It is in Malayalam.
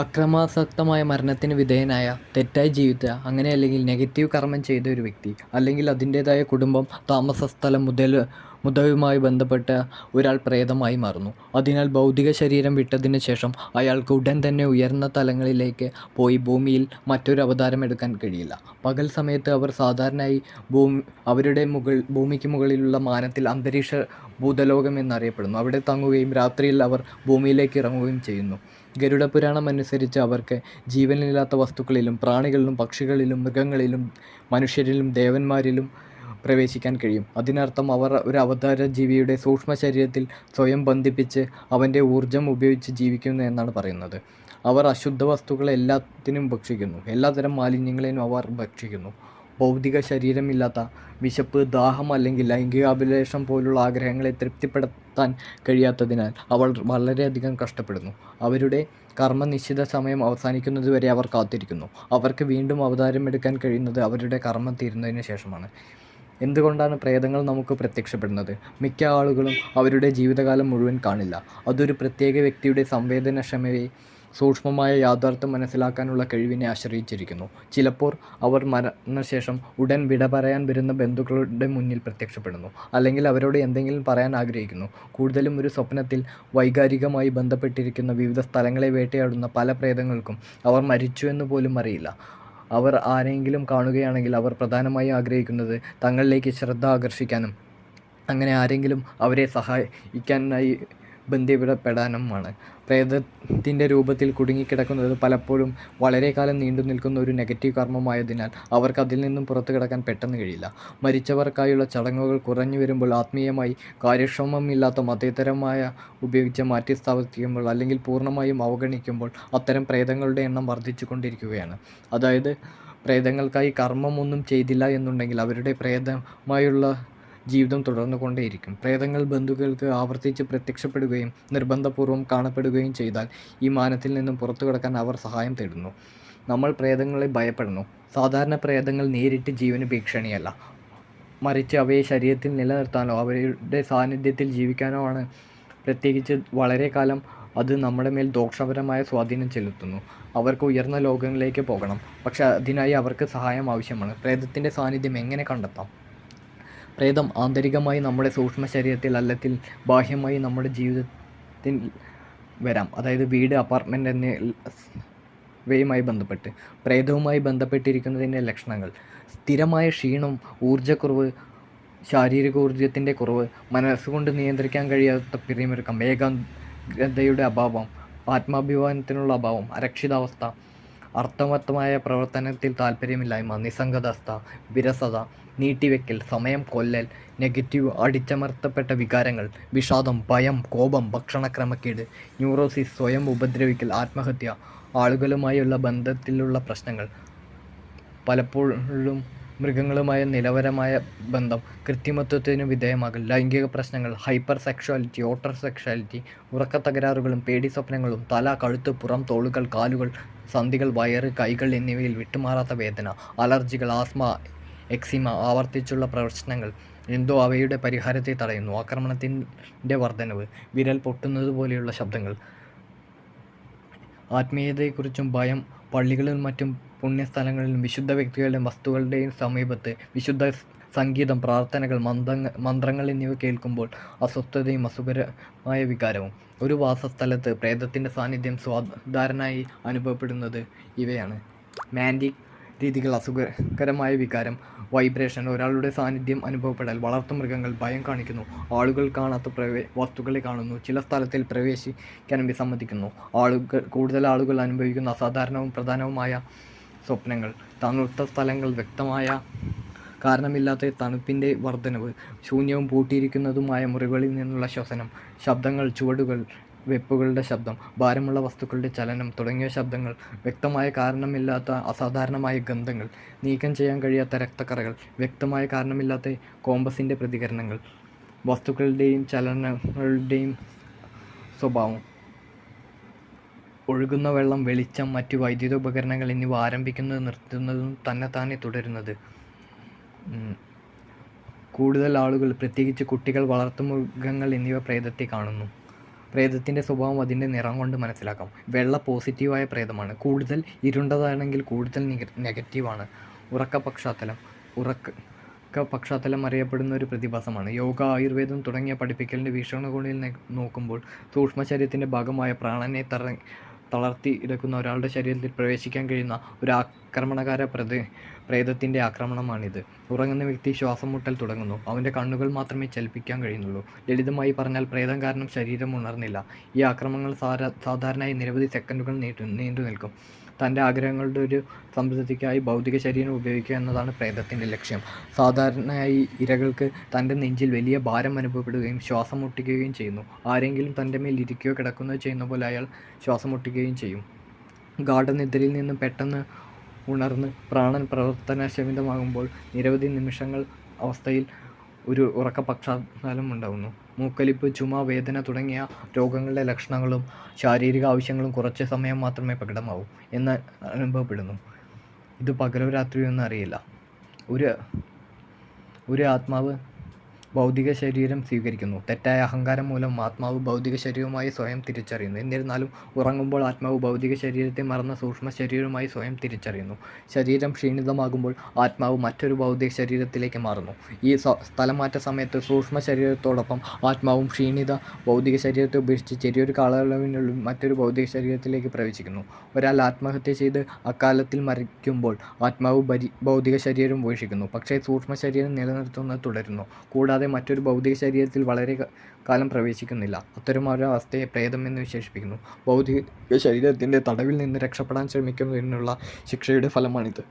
അക്രമാസക്തമായ മരണത്തിന് വിധേയനായ, തെറ്റായി ജീവിച്ച, അങ്ങനെയല്ലെങ്കിൽ നെഗറ്റീവ് കർമ്മം ചെയ്ത ഒരു വ്യക്തി, അല്ലെങ്കിൽ അതിൻ്റേതായ കുടുംബം, താമസസ്ഥലം മുതലുമായി ബന്ധപ്പെട്ട ഒരാൾ പ്രേതമായി മാറുന്നു. അതിനാൽ ഭൗതിക ശരീരം വിട്ടതിന് ശേഷം അയാൾക്ക് ഉടൻ തന്നെ ഉയർന്ന തലങ്ങളിലേക്ക് പോയി ഭൂമിയിൽ മറ്റൊരു അവതാരം എടുക്കാൻ കഴിയില്ല. പകൽ സമയത്ത് അവർ സാധാരണയായി അവരുടെ ഭൂമിക്ക് മുകളിലുള്ള മാനത്തിൽ അന്തരീക്ഷ ഭൂതലോകം എന്നറിയപ്പെടുന്നു അവിടെ തങ്ങുകയും രാത്രിയിൽ അവർ ഭൂമിയിലേക്ക് ഇറങ്ങുകയും ചെയ്യുന്നു. ഗരുഡപുരാണം അനുസരിച്ച് അവർക്ക് ജീവനില്ലാത്ത വസ്തുക്കളിലും പ്രാണികളിലും പക്ഷികളിലും മൃഗങ്ങളിലും മനുഷ്യരിലും ദേവന്മാരിലും പ്രവേശിക്കാൻ കഴിയും. അതിനർത്ഥം അവർ ഒരു അവതാര ജീവിയുടെ സൂക്ഷ്മ ശരീരത്തിൽ സ്വയം ബന്ധിപ്പിച്ച് അവൻ്റെ ഊർജം ഉപയോഗിച്ച് ജീവിക്കുന്നു എന്നാണ് പറയുന്നത്. അവർ അശുദ്ധ വസ്തുക്കളെ എല്ലാത്തിനും ഭക്ഷിക്കുന്നു. എല്ലാത്തരം മാലിന്യങ്ങളെയും അവർ ഭക്ഷിക്കുന്നു. ഭൗതിക ശരീരമില്ലാത്ത വിശപ്പ്, ദാഹം അല്ലെങ്കിൽ ലൈംഗികാഭിലാഷം പോലുള്ള ആഗ്രഹങ്ങളെ തൃപ്തിപ്പെടുത്താൻ കഴിയാത്തതിനാൽ അവർ വളരെയധികം കഷ്ടപ്പെടുന്നു. അവരുടെ കർമ്മ നിശ്ചിത സമയം അവസാനിക്കുന്നതുവരെ അവർ കാത്തിരിക്കുന്നു. അവർക്ക് വീണ്ടും അവതാരമെടുക്കാൻ കഴിയുന്നത് അവരുടെ കർമ്മം തീരുന്നതിന് ശേഷമാണ്. എന്തുകൊണ്ടാണ് പ്രേതങ്ങൾ നമുക്ക് പ്രത്യക്ഷപ്പെടുന്നത്? മിക്ക ആളുകളും അവരുടെ ജീവിതകാലം മുഴുവൻ കാണില്ല. അതൊരു പ്രത്യേക വ്യക്തിയുടെ സംവേദനക്ഷമതയെ, സൂക്ഷ്മമായ യാഥാർത്ഥ്യം മനസ്സിലാക്കാനുള്ള കഴിവിനെ ആശ്രയിച്ചിരിക്കുന്നു. ചിലപ്പോൾ അവർ മരണശേഷം ഉടൻ വിട പറയാൻ വരുന്ന ബന്ധുക്കളുടെ മുന്നിൽ പ്രത്യക്ഷപ്പെടുന്നു, അല്ലെങ്കിൽ അവരോട് എന്തെങ്കിലും പറയാൻ ആഗ്രഹിക്കുന്നു. കൂടുതലും ഒരു സ്വപ്നത്തിൽ വൈകാരികമായി ബന്ധപ്പെട്ടിരിക്കുന്ന വിവിധ സ്ഥലങ്ങളെ വേട്ടയാടുന്ന പല പ്രേതങ്ങൾക്കും അവർ മരിച്ചു എന്ന് പോലും അറിയില്ല. അവർ ആരെങ്കിലും കാണുകയാണെങ്കിൽ അവർ പ്രധാനമായും ആഗ്രഹിക്കുന്നത് തങ്ങളിലേക്ക് ശ്രദ്ധ ആകർഷിക്കാനും അങ്ങനെ ആരെങ്കിലും അവരെ സഹായിക്കാനായി ബന്ധപ്പെടാനുമാണ്. പ്രേതത്തിൻ്റെ രൂപത്തിൽ കുടുങ്ങിക്കിടക്കുന്നത് പലപ്പോഴും വളരെ കാലം നീണ്ടു നിൽക്കുന്ന ഒരു നെഗറ്റീവ് കർമ്മമായതിനാൽ അവർക്ക് അതിൽ നിന്നും പുറത്തു കിടക്കാൻ പെട്ടെന്ന് കഴിയില്ല. മരിച്ചവർക്കായുള്ള ചടങ്ങുകൾ കുറഞ്ഞു വരുമ്പോൾ, ആത്മീയമായി കാര്യക്ഷമമില്ലാത്ത മതേതരമായ ഉപയോഗിച്ച് മാറ്റിസ്ഥാപിക്കുമ്പോൾ, അല്ലെങ്കിൽ പൂർണ്ണമായും അവഗണിക്കുമ്പോൾ അത്തരം പ്രേതങ്ങളുടെ എണ്ണം വർദ്ധിച്ചു കൊണ്ടിരിക്കുകയാണ്. അതായത് പ്രേതങ്ങൾക്കായി കർമ്മമൊന്നും ചെയ്തില്ല എന്നുണ്ടെങ്കിൽ അവരുടെ പ്രേതമായുള്ള ജീവിതം തുടർന്നുകൊണ്ടേയിരിക്കും. പ്രേതങ്ങൾ ബന്ധുക്കൾക്ക് ആവർത്തിച്ച് പ്രത്യക്ഷപ്പെടുകയും നിർബന്ധപൂർവം കാണപ്പെടുകയും ചെയ്താൽ ഈ മാനത്തിൽ നിന്നും പുറത്തു കടക്കാൻ അവർ സഹായം തേടുന്നു. നമ്മൾ പ്രേതങ്ങളെ ഭയപ്പെടുന്നു. സാധാരണ പ്രേതങ്ങൾ നേരിട്ട് ജീവന് ഭീഷണിയല്ല, മറിച്ച് അവയെ ശരീരത്തിൽ നിലനിർത്താനോ അവരുടെ സാന്നിധ്യത്തിൽ ജീവിക്കാനോ ആണ്. പ്രത്യേകിച്ച് വളരെ കാലം അത് നമ്മുടെ മേൽ ദോഷപരമായ സ്വാധീനം ചെലുത്തുന്നു. അവർക്ക് ഉയർന്ന ലോകങ്ങളിലേക്ക് പോകണം, പക്ഷേ അതിനായി അവർക്ക് സഹായം ആവശ്യമാണ്. പ്രേതത്തിൻ്റെ സാന്നിധ്യം എങ്ങനെ കണ്ടെത്താം? പ്രേതം ആന്തരികമായി നമ്മുടെ സൂക്ഷ്മ ശരീരത്തിൽ അല്ലെങ്കിൽ ബാഹ്യമായി നമ്മുടെ ജീവിതത്തിൽ വരാം. അതായത് വീട്, അപ്പാർട്ട്മെൻറ്റ് എന്നിവയുമായി ബന്ധപ്പെട്ട്. പ്രേതവുമായി ബന്ധപ്പെട്ടിരിക്കുന്നതിൻ്റെ ലക്ഷണങ്ങൾ: സ്ഥിരമായ ക്ഷീണം, ഊർജ്ജക്കുറവ്, ശാരീരിക ഊർജ്ജത്തിൻ്റെ കുറവ്, മനസ്സുകൊണ്ട് നിയന്ത്രിക്കാൻ കഴിയാത്ത പിരിമുറുക്കം, ഏകാഗ്രതയുടെ അഭാവം, ആത്മാഭിമാനത്തിനുള്ള അഭാവം, അരക്ഷിതാവസ്ഥ, അർത്ഥവത്തമായ പ്രവർത്തനത്തിൽ താൽപ്പര്യമില്ലായ്മ, നിസ്സംഗതാവസ്ഥ, വിരസത, നീട്ടിവെക്കൽ, സമയം കൊല്ലൽ, നെഗറ്റീവ് അടിച്ചമർത്തപ്പെട്ട വികാരങ്ങൾ, വിഷാദം, ഭയം, കോപം, ഭക്ഷണക്രമക്കേട്, ന്യൂറോസിസ്, സ്വയം ഉപദ്രവിക്കൽ, ആത്മഹത്യ, ആളുകളുമായുള്ള ബന്ധത്തിലുള്ള പ്രശ്നങ്ങൾ, പലപ്പോഴും മൃഗങ്ങളുമായ നിലവാരമായ ബന്ധം, കൃത്രിമത്വത്തിന് വിധേയമാകൽ, ലൈംഗിക പ്രശ്നങ്ങൾ, ഹൈപ്പർ സെക്ഷുവാലിറ്റി, ഓട്ടർ സെക്ഷുവാലിറ്റി, ഉറക്കത്തകരാറുകളും പേടി സ്വപ്നങ്ങളും, തല, കഴുത്ത്, പുറം, തോളുകൾ, കാലുകൾ, സന്ധികൾ, വയറ്, കൈകൾ എന്നിവയിൽ വിട്ടുമാറാത്ത വേദന, അലർജികൾ, ആസ്മ, എക്സിമ, ആവർത്തിച്ചുള്ള പ്രശ്നങ്ങൾ, എന്തോ അവയുടെ പരിഹാരത്തെ തടയുന്നു, ആക്രമണത്തിൻ്റെ വർധനവ്, വിരൽ പൊട്ടുന്നത് പോലെയുള്ള ശബ്ദങ്ങൾ, ആത്മീയതയെക്കുറിച്ചും ഭയം, പള്ളികളിലും മറ്റും പുണ്യസ്ഥലങ്ങളിലും വിശുദ്ധ വ്യക്തികളുടെയും വസ്തുക്കളുടെയും സമീപത്ത് വിശുദ്ധ സംഗീതം, പ്രാർത്ഥനകൾ, മന്ത്രങ്ങൾ എന്നിവ കേൾക്കുമ്പോൾ അസ്വസ്ഥതയും അസുഖകരമായ വികാരവും. ഒരു വാസസ്ഥലത്ത് പ്രേതത്തിൻ്റെ സാന്നിധ്യം സാധാരണയായി അനുഭവപ്പെടുന്നത് ഇവയാണ്: മാൻറ്റിക് രീതികൾ, അസുഖകരമായ വികാരം, വൈബ്രേഷൻ, ഒരാളുടെ സാന്നിധ്യം അനുഭവപ്പെടൽ, വളർത്തുമൃഗങ്ങൾ, ഭയം കാണിക്കുന്നു, ആളുകൾ കാണാത്ത വസ്തുക്കളെ കാണുന്നു, ചില സ്ഥലത്തിൽ പ്രവേശിക്കാൻ വിസമ്മതിക്കുന്നു, കൂടുതൽ ആളുകൾ അനുഭവിക്കുന്ന അസാധാരണവും പ്രധാനവുമായ സ്വപ്നങ്ങൾ, തണുത്ത സ്ഥലങ്ങൾ, വ്യക്തമായ കാരണമില്ലാത്ത തണുപ്പിൻ്റെ വർധനവ്, ശൂന്യവും പൂട്ടിയിരിക്കുന്നതുമായ മുറികളിൽ നിന്നുള്ള ശ്വസനം, ശബ്ദങ്ങൾ, ചുവടുകൾ, വെപ്പുകളുടെ ശബ്ദം, ഭാരമുള്ള വസ്തുക്കളുടെ ചലനം തുടങ്ങിയ ശബ്ദങ്ങൾ, വ്യക്തമായ കാരണമില്ലാത്ത അസാധാരണമായ ഗന്ധങ്ങൾ, നീക്കം ചെയ്യാൻ കഴിയാത്ത രക്തക്കറകൾ, വ്യക്തമായ കാരണമില്ലാത്ത കോമ്പസിൻ്റെ പ്രതികരണങ്ങൾ, വസ്തുക്കളുടെയും ചലനങ്ങളുടെയും സ്വഭാവം, ഒഴുകുന്ന വെള്ളം, വെളിച്ചം, മറ്റു വൈദ്യുത ഉപകരണങ്ങൾ എന്നിവ ആരംഭിക്കുന്നതും നിർത്തുന്നതും തന്നെത്താനെ തുടരുന്നത്. കൂടുതൽ ആളുകൾ, പ്രത്യേകിച്ച് കുട്ടികൾ, വളർത്തുമൃഗങ്ങൾ എന്നിവ പ്രേതത്തെ കാണുന്നു. പ്രേതത്തിൻ്റെ സ്വഭാവം അതിൻ്റെ നിറം കൊണ്ട് മനസ്സിലാക്കാം. വെള്ള പോസിറ്റീവായ പ്രേതമാണ്. കൂടുതൽ ഇരുണ്ടതാണെങ്കിൽ കൂടുതൽ നെഗറ്റീവാണ്. ഉറക്ക പശ്ചാത്തലം അറിയപ്പെടുന്ന ഒരു പ്രതിഭാസമാണ്. യോഗ, ആയുർവേദം തുടങ്ങിയ പഠിപ്പിക്കലിൻ്റെ വീക്ഷണകോണിൽ നോക്കുമ്പോൾ സൂക്ഷ്മ ശരീരത്തിൻ്റെ ഭാഗമായ പ്രാണനെ തളർത്തി എടുക്കുന്ന ഒരാളുടെ ശരീരത്തിൽ പ്രവേശിക്കാൻ കഴിയുന്ന ഒരു ആക്രമണകാര പ്രേതത്തിൻ്റെ ആക്രമണമാണിത്. ഉറങ്ങുന്ന വ്യക്തി ശ്വാസം മുട്ടൽ തുടങ്ങുന്നു. അവൻ്റെ കണ്ണുകൾ മാത്രമേ ചലിപ്പിക്കാൻ കഴിയുന്നുള്ളൂ. ലളിതമായി പറഞ്ഞാൽ പ്രേതം കാരണം ശരീരം ഉണർന്നില്ല. ഈ ആക്രമണങ്ങൾ സാധാരണയായി നിരവധി സെക്കൻഡുകൾ നീണ്ടു നിൽക്കും. തൻ്റെ ആഗ്രഹങ്ങളുടെ ഒരു സംതൃപ്തിക്കായി ഭൗതിക ശരീരം ഉപയോഗിക്കുക എന്നതാണ് പ്രേതത്തിൻ്റെ ലക്ഷ്യം. സാധാരണയായി ഇരകൾക്ക് തൻ്റെ നെഞ്ചിൽ വലിയ ഭാരം അനുഭവപ്പെടുകയും ശ്വാസം മുട്ടിക്കുകയും ചെയ്യുന്നു. ആരെങ്കിലും തൻ്റെ മേൽ ഇരിക്കുകയോ കിടക്കുകയോ ചെയ്യുന്ന പോലെ അയാൾ ശ്വാസം മുട്ടിക്കുകയും ചെയ്യും. ഗാഢനിദ്രയിൽ നിന്നും പെട്ടെന്ന് ഉണർന്ന് പ്രാണൻ പ്രവർത്തനക്ഷമിതമാകുമ്പോൾ നിരവധി നിമിഷങ്ങൾ അവസ്ഥയിൽ ഒരു ഉറക്ക പശ്ചാത്തലം ഉണ്ടാകുന്നു. മൂക്കലിപ്പ്, ചുമ, വേദന തുടങ്ങിയ രോഗങ്ങളുടെ ലക്ഷണങ്ങളും ശാരീരിക ആവശ്യങ്ങളും കുറച്ച് സമയം മാത്രമേ പ്രകടമാവൂ എന്ന് അനുഭവപ്പെടുന്നു. ഇത് പകലോ രാത്രിയോ ഒന്നും അറിയില്ല. ഒരു ആത്മാവ് ഭൗതിക ശരീരം സ്വീകരിക്കുന്നു. തെറ്റായ അഹങ്കാരം മൂലം ആത്മാവ് ഭൗതിക ശരീരവുമായി സ്വയം തിരിച്ചറിയുന്നു. എന്നിരുന്നാലും ഉറങ്ങുമ്പോൾ ആത്മാവ് ഭൗതിക ശരീരത്തെ മറന്ന സൂക്ഷ്മ ശരീരവുമായി സ്വയം തിരിച്ചറിയുന്നു. ശരീരം ക്ഷീണിതമാകുമ്പോൾ ആത്മാവ് മറ്റൊരു ഭൗതിക ശരീരത്തിലേക്ക് മാറുന്നു. ഈ സ്ഥലമാറ്റ സമയത്ത് സൂക്ഷ്മ ശരീരത്തോടൊപ്പം ആത്മാവും ക്ഷീണിത ഭൗതിക ശരീരത്തെ ഉപേക്ഷിച്ച് ചെറിയൊരു കാലയളവിനുള്ളിൽ മറ്റൊരു ഭൗതിക ശരീരത്തിലേക്ക് പ്രവേശിക്കുന്നു. ഒരാൾ ആത്മഹത്യ ചെയ്ത് അകാലത്തിൽ മരിക്കുമ്പോൾ ആത്മാവ് ഭൗതിക ശരീരം ഉപേക്ഷിക്കുന്നു. പക്ഷേ സൂക്ഷ്മ ശരീരം നിലനിർത്തുന്നത് തുടരുന്നു. കൂടാതെ മറ്റൊരു ഭൗതിക ശരീരത്തിൽ വളരെ കാലം പ്രവേശിക്കുന്നില്ല. അത്തരമൊരവസ്ഥയെ പ്രേതം എന്ന് വിശേഷിപ്പിക്കുന്നു. ഭൗതിക ശരീരത്തിൻ്റെ തടവിൽ നിന്ന് രക്ഷപ്പെടാൻ ശ്രമിക്കുന്നതിനുള്ള ശിക്ഷയുടെ ഫലമാണിത്.